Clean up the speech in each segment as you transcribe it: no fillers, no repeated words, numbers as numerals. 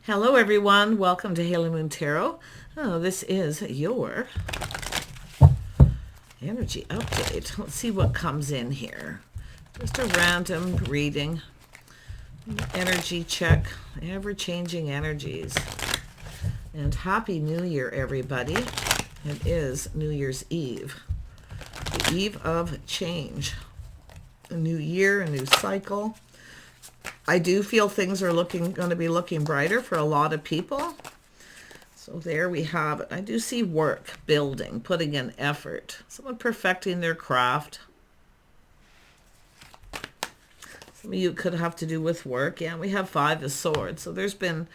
Hello everyone, welcome to Halo Moon Tarot. Oh, this is your energy update. Let's see what comes in here. Just a random reading, energy check, ever-changing energies. And Happy New Year, everybody. It is New Year's Eve, the eve of change. A new year, a new cycle. I do feel things are going to be looking brighter for a lot of people. So there we have it. I do see work, building, putting in effort. Someone perfecting their craft. Some of you could have to do with work. Yeah, we have Five of Swords. So there's been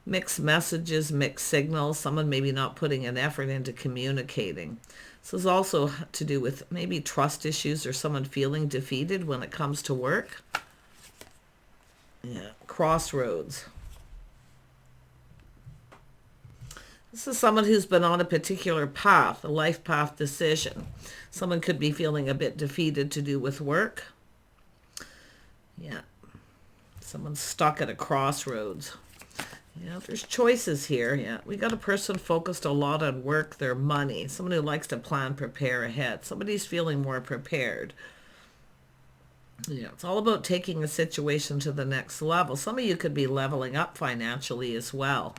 mixed messages, mixed signals. Someone maybe not putting an effort into communicating. This is also to do with maybe trust issues or someone feeling defeated when it comes to work. Yeah, Crossroads. This is someone who's been on a particular path, a life path decision. Someone could be feeling a bit defeated to do with work. Yeah, someone's stuck at a crossroads. Yeah, there's choices here. Yeah, we got a person focused a lot on work, their money. Someone who likes to plan, prepare ahead. Somebody's feeling more prepared. Yeah, it's all about taking a situation to the next level. Some of you could be leveling up financially as well.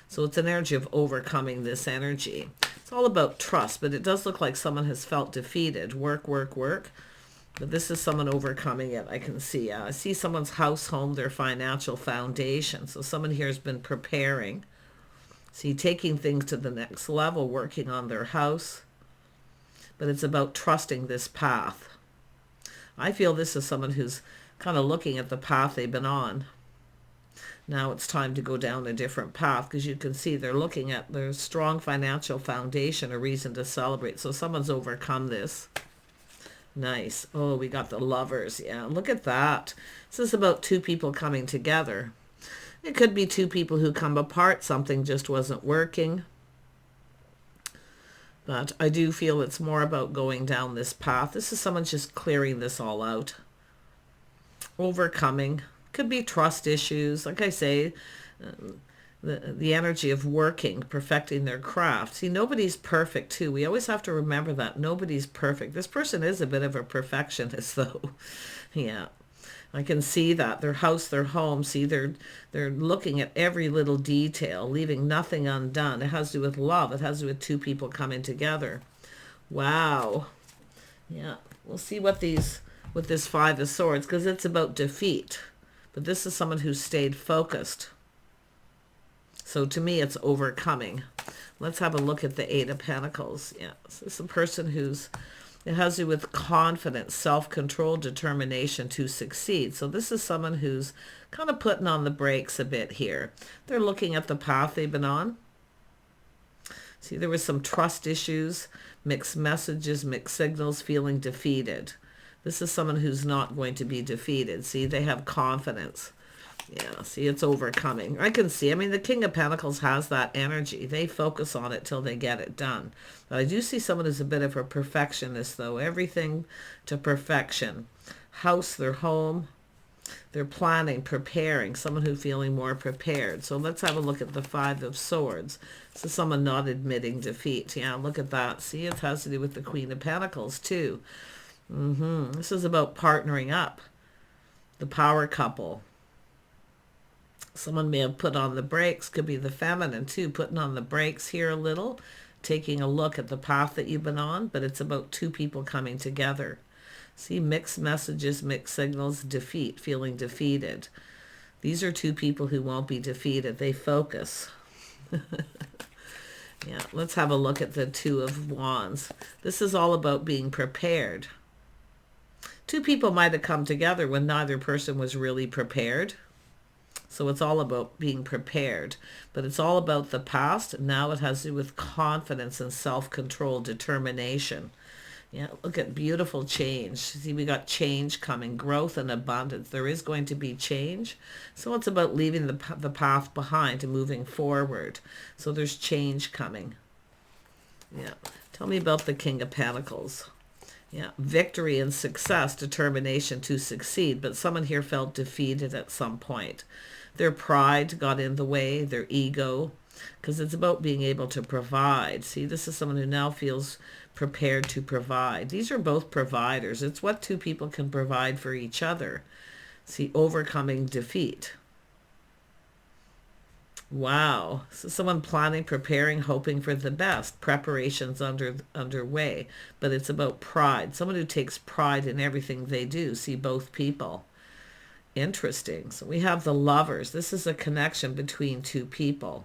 So it's an energy of overcoming this energy. It's all about trust, but it does look like someone has felt defeated. Work, work, work. But this is someone overcoming it, I can see. I see someone's house, home, their financial foundation. So someone here has been preparing. See, taking things to the next level, working on their house. But it's about trusting this path. I feel this is someone who's kind of looking at the path they've been on. Now it's time to go down a different path, because you can see they're looking at their strong financial foundation, a reason to celebrate. So someone's overcome this. Nice. Oh, we got the Lovers. Yeah, look at that. This is about two people coming together. It could be two people who come apart. Something just wasn't working. But I do feel it's more about going down this path. This is someone just clearing this all out. Overcoming. Could be trust issues. Like I say, the energy of working, perfecting their craft. See, nobody's perfect too. We always have to remember that. Nobody's perfect. This person is a bit of a perfectionist though. Yeah. I can see that. Their house, their home. See, they're looking at every little detail, leaving nothing undone. It has to do with love. It has to do with two people coming together. Wow. Yeah. We'll see what with this Five of Swords, because it's about defeat. But this is someone who stayed focused. So to me, it's overcoming. Let's have a look at the Eight of Pentacles. Yeah. This is a person it has to do with confidence, self-control, determination to succeed. So this is someone who's kind of putting on the brakes a bit here. They're looking at the path they've been on. See, there was some trust issues, mixed messages, mixed signals, feeling defeated. This is someone who's not going to be defeated. See, they have confidence. Yeah, see, it's overcoming. I can see, the King of Pentacles has that energy. They focus on it till they get it done. But I do see someone who's a bit of a perfectionist, though. Everything to perfection. House, their home. They're planning, preparing. Someone who's feeling more prepared. So let's have a look at the Five of Swords. This is someone not admitting defeat. Yeah, look at that. See, it has to do with the Queen of Pentacles, too. This is about partnering up. The power couple. Someone may have put on the brakes. Could be the feminine too, putting on the brakes here a little, taking a look at the path that you've been on. But it's about two people coming together. See, mixed messages, mixed signals, defeat, feeling defeated. These are two people who won't be defeated. They focus. Yeah, let's have a look at the Two of Wands. This is all about being prepared. Two people might have come together when neither person was really prepared. So it's all about being prepared. But it's all about the past. Now it has to do with confidence and self-control, determination. Yeah, look at beautiful change. See, we got change coming, growth and abundance. There is going to be change. So it's about leaving the path behind and moving forward. So there's change coming. Yeah. Tell me about the King of Pentacles. Yeah, victory and success, determination to succeed. But someone here felt defeated at some point. Their pride got in the way, their ego, because it's about being able to provide. See, this is someone who now feels prepared to provide. These are both providers. It's what two people can provide for each other. See, overcoming defeat. Wow. So someone planning, preparing, hoping for the best. Preparations underway. But it's about pride. Someone who takes pride in everything they do. See, both people. Interesting. So we have the Lovers. This is a connection between two people.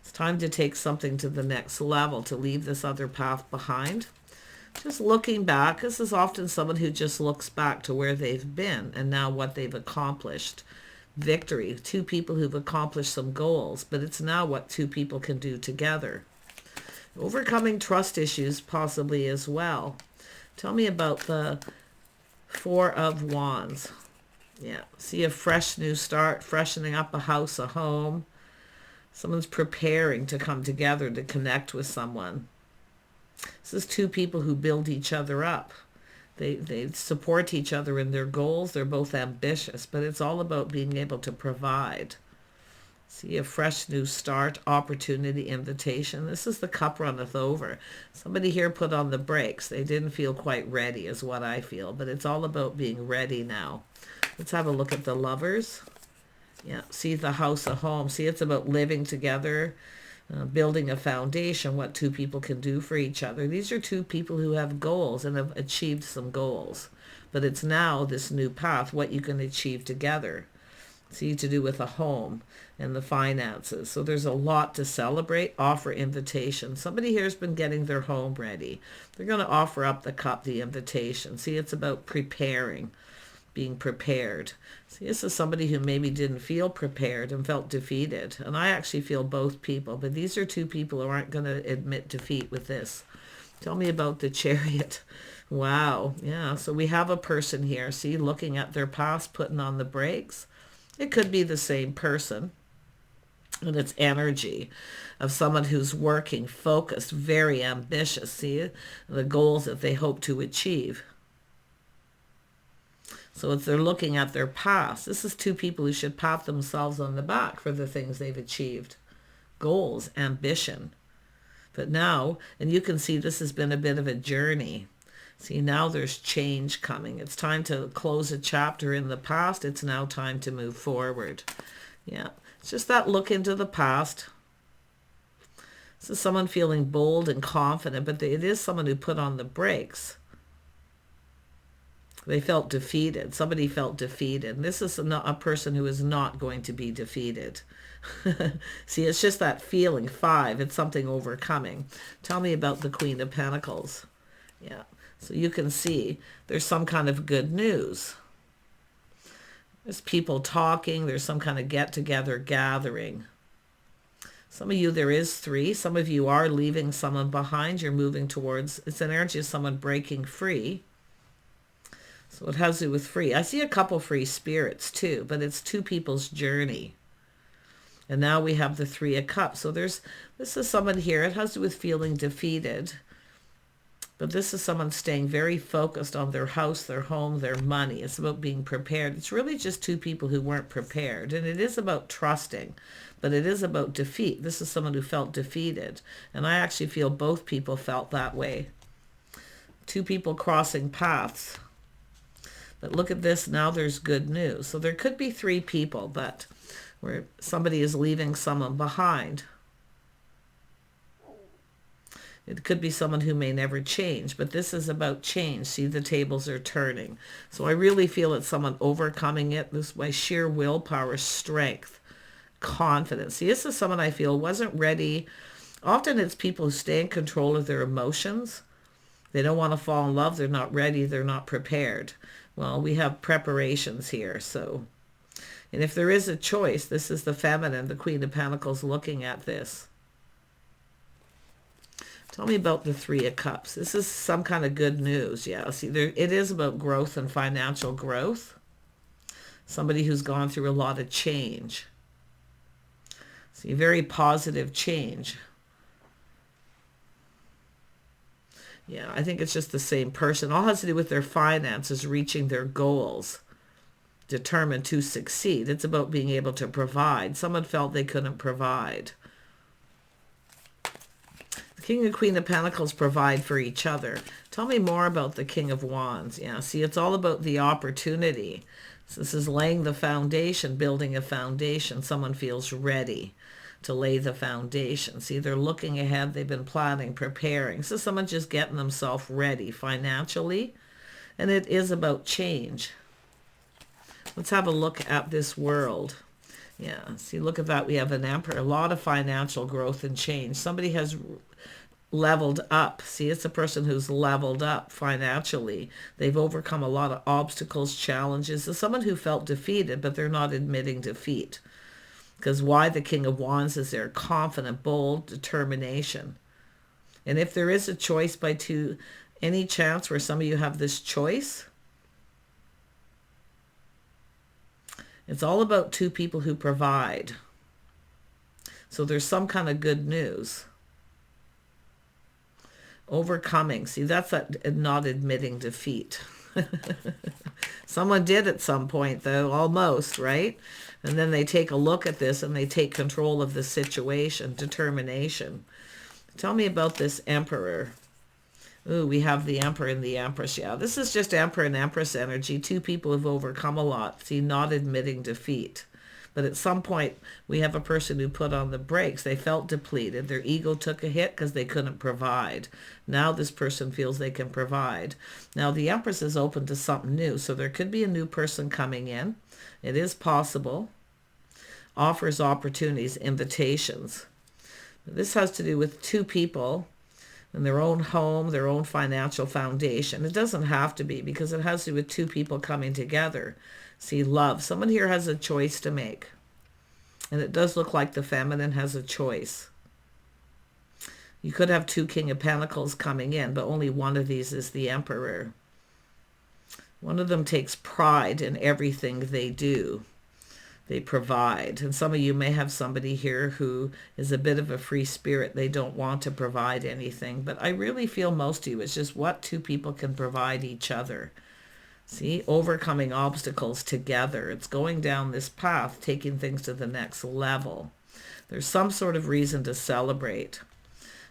It's time to take something to the next level, to leave this other path behind. Just looking back. This is often someone who just looks back to where they've been and now what they've accomplished. Victory. Two people who've accomplished some goals, but it's now what two people can do together. Overcoming trust issues possibly as well. Tell me about the Four of Wands. Yeah, see a fresh new start, freshening up a house, a home. Someone's preparing to come together to connect with someone. This is two people who build each other up. They support each other in their goals. They're both ambitious, but it's all about being able to provide. See a fresh new start, opportunity, invitation. This is the cup runneth over. Somebody here put on the brakes. They didn't feel quite ready is what I feel, but it's all about being ready now. Let's have a look at the Lovers. Yeah, see the house, a home. See, it's about living together, building a foundation, what two people can do for each other. These are two people who have goals and have achieved some goals. But it's now this new path, what you can achieve together. See, to do with a home and the finances. So there's a lot to celebrate, offer invitation. Somebody here has been getting their home ready. They're going to offer up the cup, the invitation. See, it's about preparing, being prepared. See, this is somebody who maybe didn't feel prepared and felt defeated. And I actually feel both people, but these are two people who aren't going to admit defeat with this. Tell me about the Chariot. Wow. Yeah, so we have a person here, see, looking at their past, putting on the brakes. It could be the same person, and it's energy of someone who's working, focused, very ambitious. See the goals that they hope to achieve. So if they're looking at their past, this is two people who should pat themselves on the back for the things they've achieved. Goals, ambition. But now, and you can see this has been a bit of a journey. See, now there's change coming. It's time to close a chapter in the past. It's now time to move forward. Yeah, it's just that look into the past. This is someone feeling bold and confident, but it is someone who put on the brakes. They felt defeated. Somebody felt defeated. And this is a person who is not going to be defeated. See, it's just that feeling. 5, it's something overcoming. Tell me about the Queen of Pentacles. Yeah. So you can see there's some kind of good news. There's people talking. There's some kind of get-together gathering. Some of you, there is 3. Some of you are leaving someone behind. You're moving towards, it's an energy of someone breaking free. So it has to do with free. I see a couple free spirits too, but it's two people's journey. And now we have the 3 of Cups. So this is someone here. It has to do with feeling defeated. But this is someone staying very focused on their house, their home, their money. It's about being prepared. It's really just two people who weren't prepared. And it is about trusting, but it is about defeat. This is someone who felt defeated. And I actually feel both people felt that way. Two people crossing paths. But look at this. Now there's good news. So there could be 3 people, but where somebody is leaving someone behind. It could be someone who may never change, but this is about change. See, the tables are turning. So I really feel it's someone overcoming it. This by sheer willpower, strength, confidence. See, this is someone I feel wasn't ready. Often it's people who stay in control of their emotions. They don't want to fall in love. They're not ready. They're not prepared. Well, we have preparations here. So, and if there is a choice, this is the feminine, the Queen of Pentacles looking at this. Tell me about the 3 of Cups. This is some kind of good news. Yeah, see, it is about growth and financial growth. Somebody who's gone through a lot of change. See, very positive change. Yeah, I think it's just the same person. All has to do with their finances, reaching their goals, determined to succeed. It's about being able to provide. Someone felt they couldn't provide. The King and Queen of Pentacles provide for each other. Tell me more about the King of Wands. Yeah, see, it's all about the opportunity. So this is laying the foundation, building a foundation. Someone feels ready to lay the foundation. See, they're looking ahead. They've been planning, preparing. So someone just getting themselves ready financially. And it is about change. Let's have a look at this world. Yeah, see, look at that. We have an Emperor, a lot of financial growth and change. Somebody has leveled up. See, it's a person who's leveled up financially. They've overcome a lot of obstacles, challenges. It's someone who felt defeated, but they're not admitting defeat. Because why the King of Wands is there? Confident, bold, determination. And if there is a choice by two, any chance where some of you have this choice, it's all about two people who provide. So there's some kind of good news. Overcoming. See, that's that not admitting defeat. Someone did at some point, though, almost, right? And then they take a look at this and they take control of the situation. Determination. Tell me about this Emperor. Ooh, we have the Emperor and the Empress. Yeah, this is just Emperor and Empress energy. Two people have overcome a lot. See, not admitting defeat. But at some point, we have a person who put on the brakes. They felt depleted. Their ego took a hit because they couldn't provide. Now this person feels they can provide. Now the Empress is open to something new. So there could be a new person coming in. It is possible. Offers opportunities, invitations. This has to do with two people in their own home, their own financial foundation. It doesn't have to be, because it has to do with two people coming together. See, love. Someone here has a choice to make. And it does look like the feminine has a choice. You could have two King of Pentacles coming in, but only one of these is the Emperor. One of them takes pride in everything they do. They provide. And some of you may have somebody here who is a bit of a free spirit. They don't want to provide anything. But I really feel most of you, it's just what two people can provide each other. See, overcoming obstacles together. It's going down this path, taking things to the next level. There's some sort of reason to celebrate.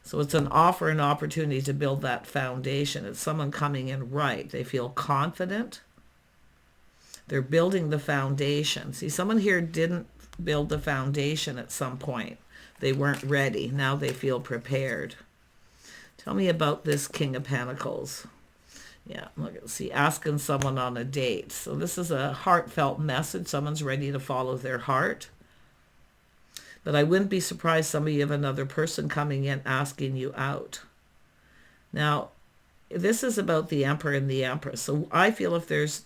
So it's an offer, an opportunity to build that foundation. It's someone coming in right. They feel confident. They're building the foundation. See, someone here didn't build the foundation at some point. They weren't ready. Now they feel prepared. Tell me about this King of Pentacles. Yeah, look, see, asking someone on a date. So this is a heartfelt message. Someone's ready to follow their heart. But I wouldn't be surprised some of you have another person coming in asking you out. Now, this is about the Emperor and the Empress. So I feel if there's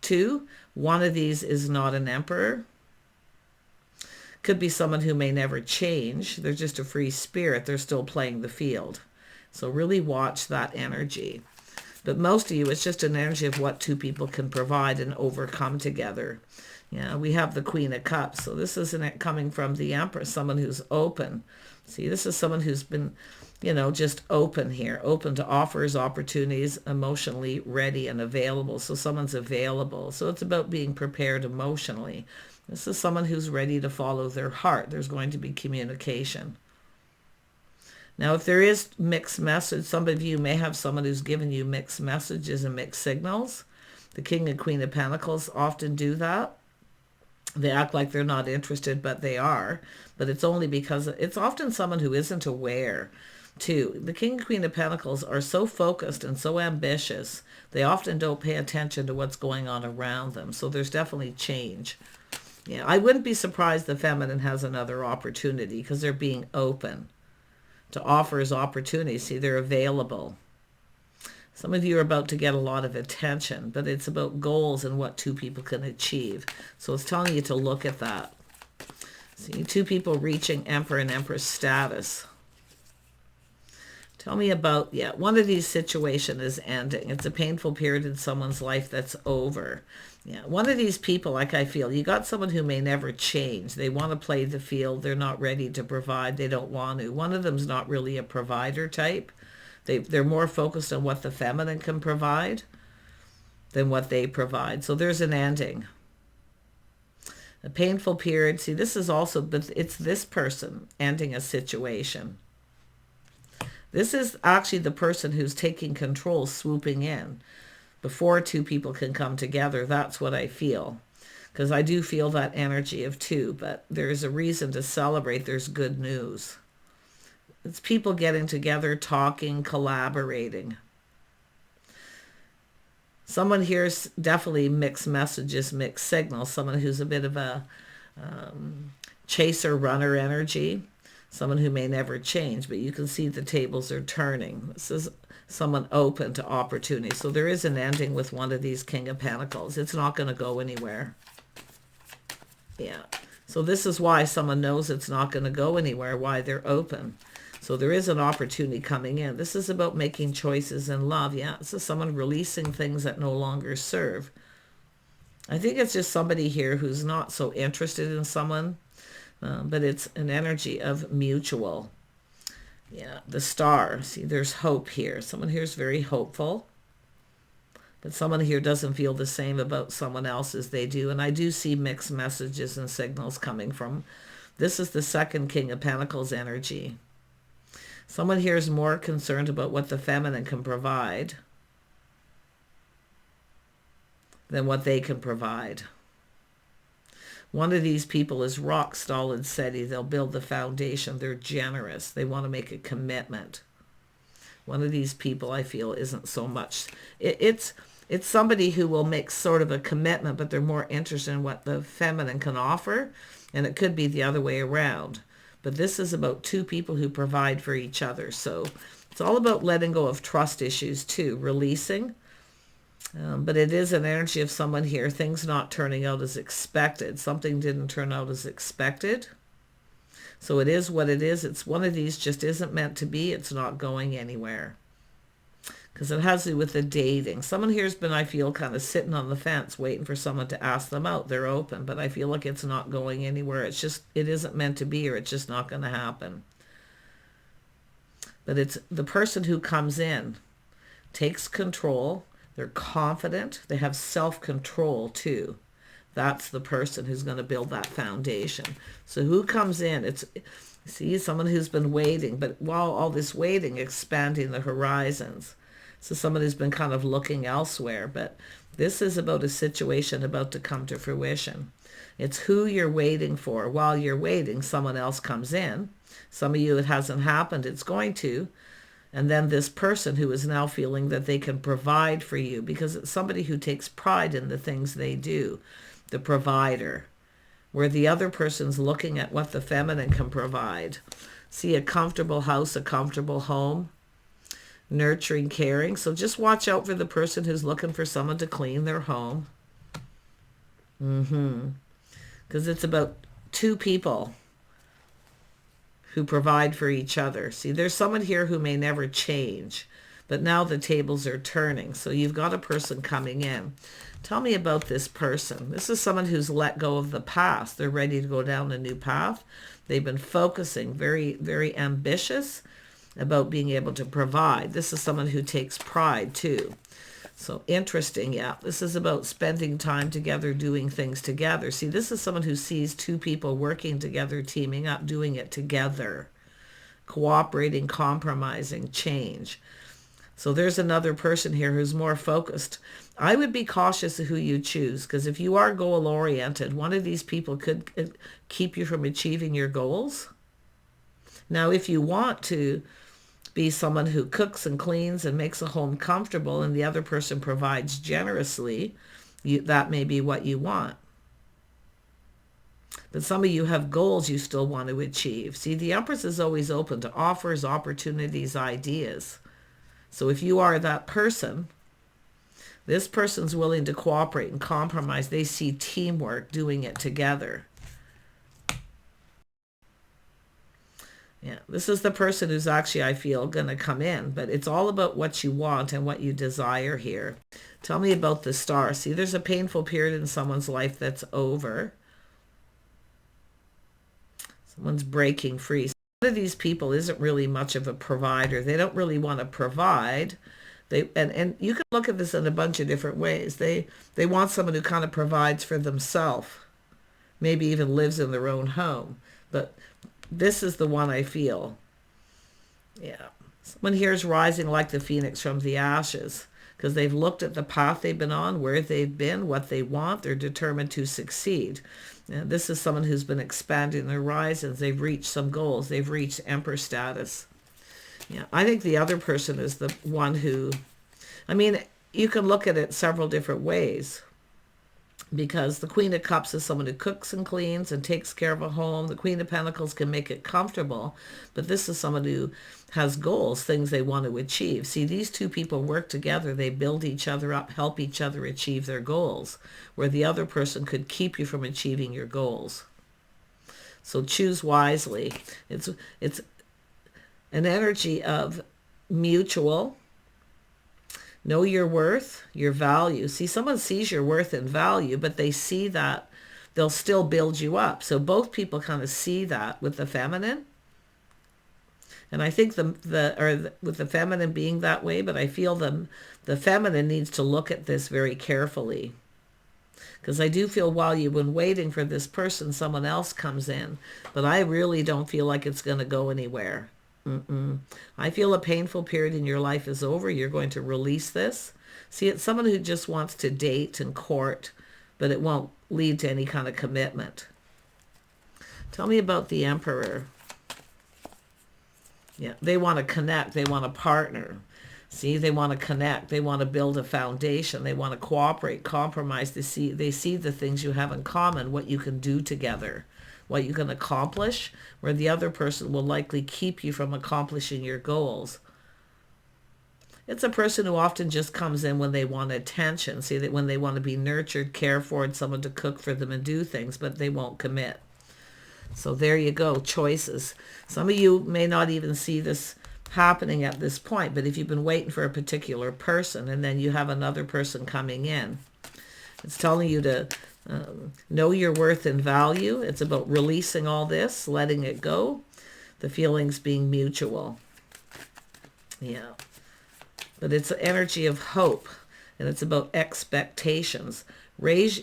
two, one of these is not an Emperor. Could be someone who may never change. They're just a free spirit. They're still playing the field. So really watch that energy. But most of you, it's just an energy of what two people can provide and overcome together. Yeah, we have the Queen of Cups. So this isn't it coming from the Empress, someone who's open. See, this is someone who's been, just open here, open to offers, opportunities, emotionally ready and available. So someone's available. So it's about being prepared emotionally. This is someone who's ready to follow their heart. There's going to be communication. Now, if there is mixed message, some of you may have someone who's given you mixed messages and mixed signals. The King and Queen of Pentacles often do that. They act like they're not interested, but they are. But it's only because it's often someone who isn't aware, too. The King and Queen of Pentacles are so focused and so ambitious, they often don't pay attention to what's going on around them. So there's definitely change. Yeah, I wouldn't be surprised the feminine has another opportunity because they're being open to offers, opportunities. See, they're available. Some of you are about to get a lot of attention, but it's about goals and what two people can achieve. So it's telling you to look at that. See, two people reaching Emperor and Empress status. Tell me about, one of these situations is ending. It's a painful period in someone's life that's over. Yeah, one of these people, like I feel, you got someone who may never change. They want to play the field. They're not ready to provide. They don't want to. One of them's not really a provider type. They're more focused on what the feminine can provide than what they provide. So there's an ending. A painful period. See, this is also, but it's this person ending a situation. This is actually the person who's taking control, swooping in before two people can come together. That's what I feel. Because I do feel that energy of two, but there's a reason to celebrate. There's good news. It's people getting together, talking, collaborating. Someone here's definitely mixed messages, mixed signals. Someone who's a bit of a chaser, runner energy. Someone who may never change, but you can see the tables are turning. This is someone open to opportunity. So there is an ending with one of these King of Pentacles. It's not going to go anywhere. Yeah. So this is why someone knows it's not going to go anywhere, why they're open. So there is an opportunity coming in. This is about making choices in love. Yeah, this is someone releasing things that no longer serve. I think it's just somebody here who's not so interested in someone, but it's an energy of mutual. Yeah, the Star. See, there's hope here. Someone here is very hopeful, but someone here doesn't feel the same about someone else as they do. And I do see mixed messages and signals coming from. This is the second King of Pentacles energy. Someone here is more concerned about what the feminine can provide than what they can provide. One of these people is rock solid, steady. They'll build the foundation. They're generous. They want to make a commitment. One of these people, I feel, isn't so much. It's somebody who will make sort of a commitment, but they're more interested in what the feminine can offer. And it could be the other way around. But this is about two people who provide for each other. So it's all about letting go of trust issues too, releasing. But it is an energy of someone here, things not turning out as expected. Something didn't turn out as expected. So it is what it is. It's one of these just isn't meant to be. It's not going anywhere. Because it has to do with the dating. Someone here's been, I feel, kind of sitting on the fence, waiting for someone to ask them out. They're open, but I feel like it's not going anywhere. It's just, it isn't meant to be, or it's just not going to happen. But it's the person who comes in, takes control. They're confident. They have self-control too. That's the person who's going to build that foundation. So who comes in? It's, see, someone who's been waiting, but while all this waiting, expanding the horizons. So someone who's been kind of looking elsewhere, but this is about a situation about to come to fruition. It's who you're waiting for. While you're waiting, someone else comes in. Some of you, it hasn't happened. It's going to. And then this person who is now feeling that they can provide for you, because it's somebody who takes pride in the things they do, the provider, where the other person's looking at what the feminine can provide. See, a comfortable house, a comfortable home, nurturing, caring. So just watch out for the person who's looking for someone to clean their home. Because it's about two people who provide for each other. See, there's someone here who may never change, but now the tables are turning. So you've got a person coming in. Tell me about this person. This is someone who's let go of the past. They're ready to go down a new path. They've been focusing, very, very ambitious about being able to provide. This is someone who takes pride too. So interesting, yeah. This is about spending time together, doing things together. See, this is someone who sees two people working together, teaming up, doing it together, cooperating, compromising, change. So there's another person here who's more focused. I would be cautious of who you choose, because if you are goal-oriented, one of these people could keep you from achieving your goals. Now, if you want to be someone who cooks and cleans and makes a home comfortable and the other person provides generously, that may be what you want. But some of you have goals you still want to achieve. See, the Empress is always open to offers, opportunities, ideas. So if you are that person, this person's willing to cooperate and compromise. They see teamwork, doing it together. Yeah, this is the person who's actually, I feel, going to come in. But it's all about what you want and what you desire here. Tell me about the Star. See, there's a painful period in someone's life that's over. Someone's breaking free. One of these people isn't really much of a provider. They don't really want to provide. And you can look at this in a bunch of different ways. They want someone who kind of provides for themselves, maybe even lives in their own home. But this is the one I feel. Yeah. Someone here is rising like the phoenix from the ashes because they've looked at the path they've been on, where they've been, what they want. They're determined to succeed. And this is someone who's been expanding their horizons. They've reached some goals. They've reached empress status. Yeah, I think the other person is the one who, I mean, you can look at it several different ways, because the Queen of Cups is someone who cooks and cleans and takes care of a home. The Queen of Pentacles can make it comfortable, but this is someone who has goals, things they want to achieve. See, these two people work together. They build each other up, help each other achieve their goals, where the other person could keep you from achieving your goals. So choose wisely. It's an energy of mutual. Know your worth, your value. See, someone sees your worth and value, but they see that they'll still build you up. So both people kind of see that with the feminine. And I think with the feminine being that way, but I feel the feminine needs to look at this very carefully. Because I do feel while you've been waiting for this person, someone else comes in. But I really don't feel like it's going to go anywhere. I feel a painful period in your life is over. You're going to release this. See, it's someone who just wants to date and court, but it won't lead to any kind of commitment. Tell me about the Emperor. Yeah, they want to connect. They want a partner. See, they want to connect. They want to build a foundation. They want to cooperate, compromise. They see the things you have in common, what you can do together, what you can accomplish, where the other person will likely keep you from accomplishing your goals. It's a person who often just comes in when they want attention. See, that when they want to be nurtured, cared for, and someone to cook for them and do things, but they won't commit. So there you go, choices. Some of you may not even see this happening at this point, but if you've been waiting for a particular person and then you have another person coming in, it's telling you to know your worth and value. It's about releasing all this, letting it go, the feelings being mutual. Yeah. But it's an energy of hope, and it's about expectations.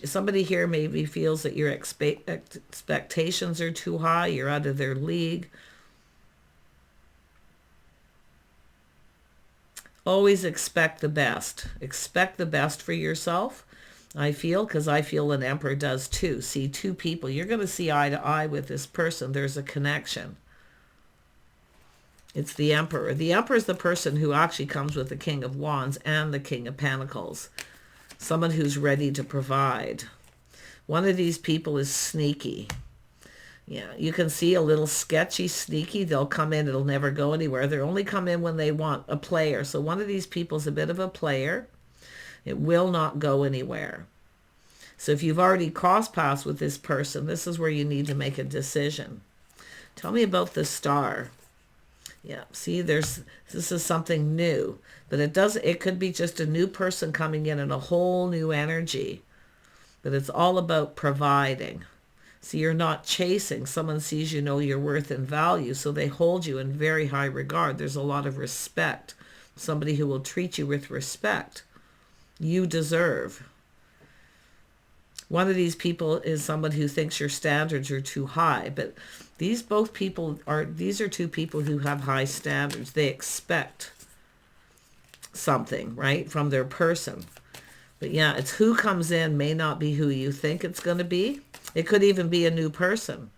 Somebody here maybe feels that your expectations are too high, you're out of their league. Always expect the best. Expect the best for yourself. I feel, because I feel an Emperor does too. See, two people, you're going to see eye to eye with this person. There's a connection. It's the Emperor. The Emperor is the person who actually comes with the King of Wands and the King of Pentacles. Someone who's ready to provide. One of these people is sneaky. Yeah, you can see a little sketchy, sneaky. They'll come in. It'll never go anywhere. They'll only come in when they want a player. So one of these people is a bit of a player. It will not go anywhere. So if you've already crossed paths with this person, this is where you need to make a decision. Tell me about the Star. Yeah, see, this is something new, but it could be just a new person coming in and a whole new energy, but it's all about providing. See, you're not chasing. Someone sees you know your worth and value, so they hold you in very high regard. There's a lot of respect. Somebody who will treat you with respect. You deserve. One of these people is someone who thinks your standards are too high, but these are two people who have high standards. They expect something, right, from their person. But yeah, it's who comes in may not be who you think it's going to be. It could even be a new person.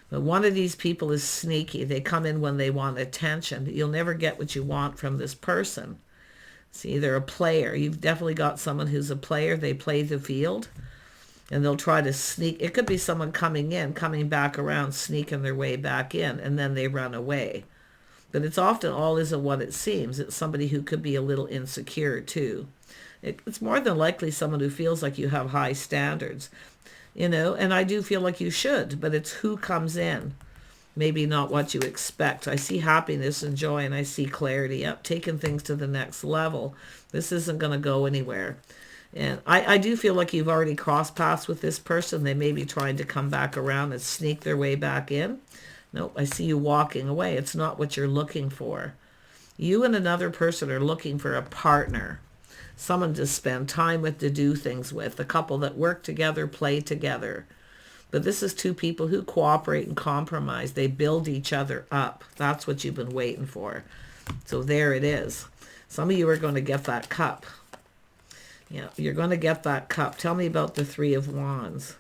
But one of these people is sneaky. They come in when they want attention. You'll never get what you want from this person. See, they're a player. You've definitely got someone who's a player. They play the field, and they'll try to sneak. It could be someone coming in, coming back around, sneaking their way back in, and then they run away. But it's often all isn't what it seems. It's somebody who could be a little insecure too. It's more than likely someone who feels like you have high standards, and I do feel like you should, but it's who comes in. Maybe not what you expect. I see happiness and joy, and I see clarity. Up, taking things to the next level. This isn't going to go anywhere. And I do feel like you've already crossed paths with this person. They may be trying to come back around and sneak their way back in. Nope, I see you walking away. It's not what you're looking for. You and another person are looking for a partner, someone to spend time with, to do things with, a couple that work together, play together. But this is two people who cooperate and compromise. They build each other up. That's what you've been waiting for. So there it is. Some of you are going to get that cup. Yeah, you're going to get that cup. Tell me about the Three of Wands.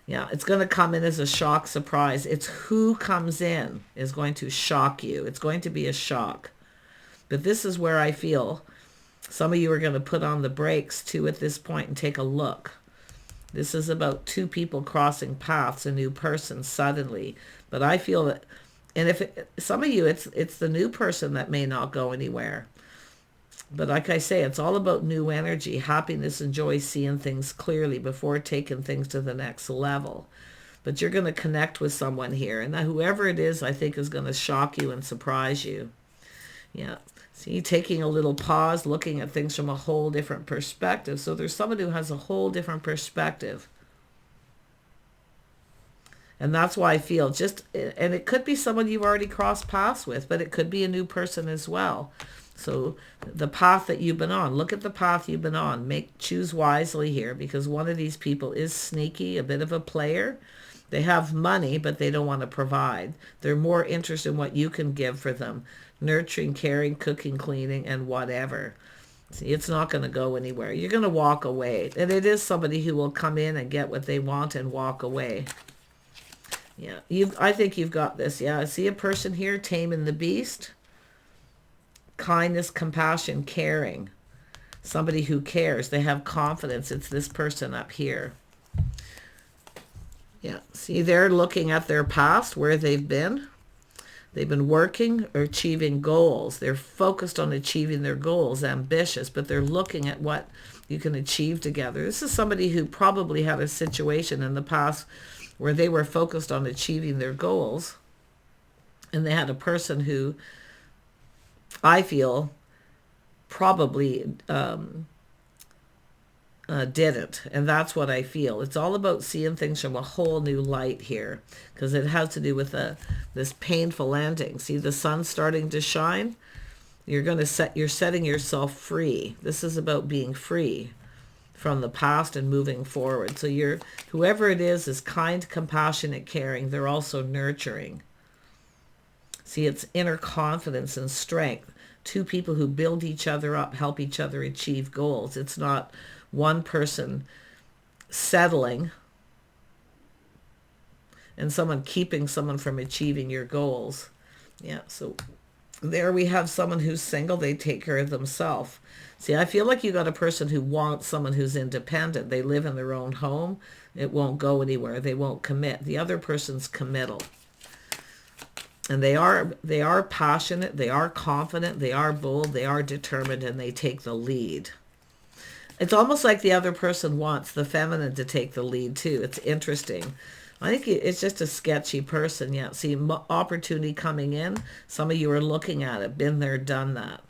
Yeah, it's going to come in as a shock surprise. It's who comes in is going to shock you. It's going to be a shock. But this is where I feel some of you are going to put on the brakes too at this point and take a look. This is about two people crossing paths, a new person suddenly. But I feel that, and if some of you, it's the new person that may not go anywhere. But like I say, it's all about new energy, happiness and joy, seeing things clearly before taking things to the next level. But you're going to connect with someone here. And that whoever it is, I think, is going to shock you and surprise you. Yeah. See, taking a little pause, looking at things from a whole different perspective. So there's someone who has a whole different perspective. And that's why I feel and it could be someone you've already crossed paths with, but it could be a new person as well. So the path that you've been on, look at the path you've been on. Choose wisely here, because one of these people is sneaky, a bit of a player. They have money, but they don't want to provide. They're more interested in what you can give for them. Nurturing, caring, cooking, cleaning, and whatever. See, it's not going to go anywhere. You're going to walk away. And it is somebody who will come in and get what they want and walk away. Yeah, I think you've got this. Yeah, I see a person here, taming the beast. Kindness, compassion, caring. Somebody who cares. They have confidence. It's this person up here. Yeah, see, they're looking at their past, where they've been. They've been working or achieving goals. They're focused on achieving their goals, ambitious, but they're looking at what you can achieve together. This is somebody who probably had a situation in the past where they were focused on achieving their goals, and they had a person who I feel probably didn't. And that's what I feel. It's all about seeing things from a whole new light here, because it has to do with this painful ending. See the sun starting to shine? You're setting yourself free. This is about being free from the past and moving forward. So whoever it is kind, compassionate, caring. They're also nurturing. See, it's inner confidence and strength. Two people who build each other up, help each other achieve goals. It's not one person settling and someone keeping someone from achieving your goals. Yeah, so there we have someone who's single. They take care of themselves. See, I feel like you got a person who wants someone who's independent. They live in their own home. It won't go anywhere. They won't commit. The other person's committal. And they are passionate, they are confident, they are bold, they are determined, and they take the lead. It's almost like the other person wants the feminine to take the lead too. It's interesting. I think it's just a sketchy person. Yeah, see, opportunity coming in. Some of you are looking at it, been there, done that.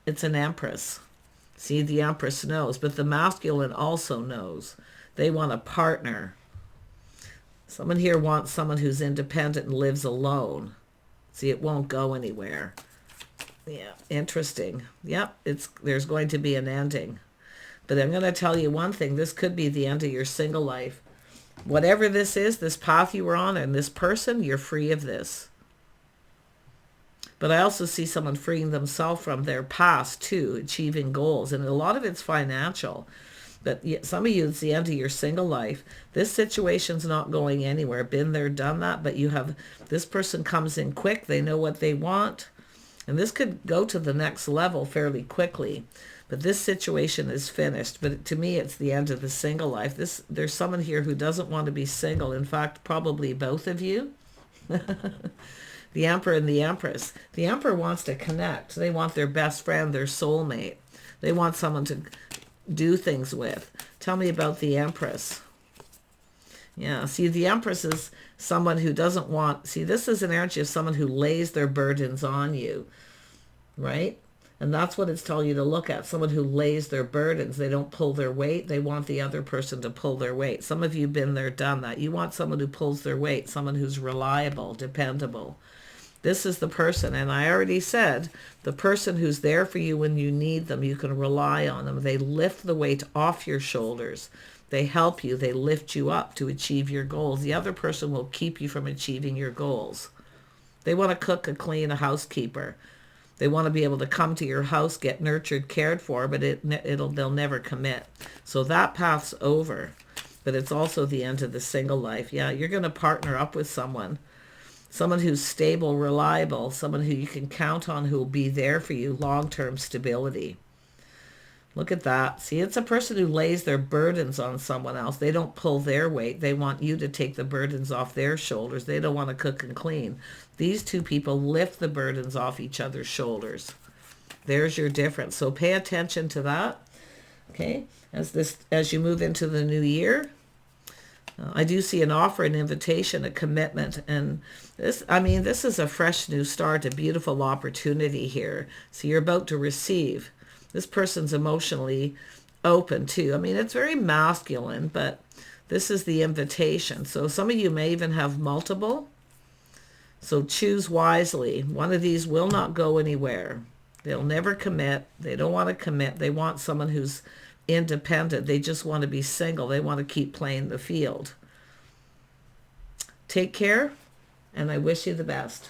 It's an empress. See, the empress knows, but the masculine also knows. They want a partner. Someone here wants someone who's independent and lives alone. See, it won't go anywhere. Yeah, interesting. Yep, there's going to be an ending. But I'm going to tell you one thing. This could be the end of your single life. Whatever this is, this path you were on and this person, you're free of this. But I also see someone freeing themselves from their past too, achieving goals. And a lot of it's financial. But some of you, it's the end of your single life. This situation's not going anywhere. Been there, done that. But you have, this person comes in quick. They know what they want. And this could go to the next level fairly quickly. But this situation is finished. But to me, it's the end of the single life. There's someone here who doesn't want to be single. In fact, probably both of you. The Emperor and the Empress. The Emperor wants to connect. They want their best friend, their soulmate. They want someone to do things with. Tell me about the Empress. Yeah, see, the Empress is someone who doesn't want... See, this is an energy of someone who lays their burdens on you, right? And that's what it's telling you to look at. Someone who lays their burdens. They don't pull their weight. They want the other person to pull their weight. Some of you have been there, done that. You want someone who pulls their weight, someone who's reliable, dependable. This is the person. And I already said, the person who's there for you when you need them, you can rely on them. They lift the weight off your shoulders. They help you. They lift you up to achieve your goals. The other person will keep you from achieving your goals. They want to cook, a clean, a housekeeper. They want to be able to come to your house, get nurtured, cared for, but they'll never commit. So that path's over. But it's also the end of the single life. Yeah, you're going to partner up with someone who's stable, reliable, someone who you can count on, who will be there for you, long-term stability. Look at that. See, it's a person who lays their burdens on someone else. They don't pull their weight. They want you to take the burdens off their shoulders. They don't want to cook and clean. These two people lift the burdens off each other's shoulders. There's your difference. So pay attention to that. Okay? As you move into the new year, I do see an offer, an invitation, a commitment. And this is a fresh new start, a beautiful opportunity here. So you're about to receive. This person's emotionally open too. I mean, it's very masculine, but this is the invitation. So some of you may even have multiple. So choose wisely. One of these will not go anywhere. They'll never commit. They don't want to commit. They want someone who's independent. They just want to be single. They want to keep playing the field. Take care, and I wish you the best.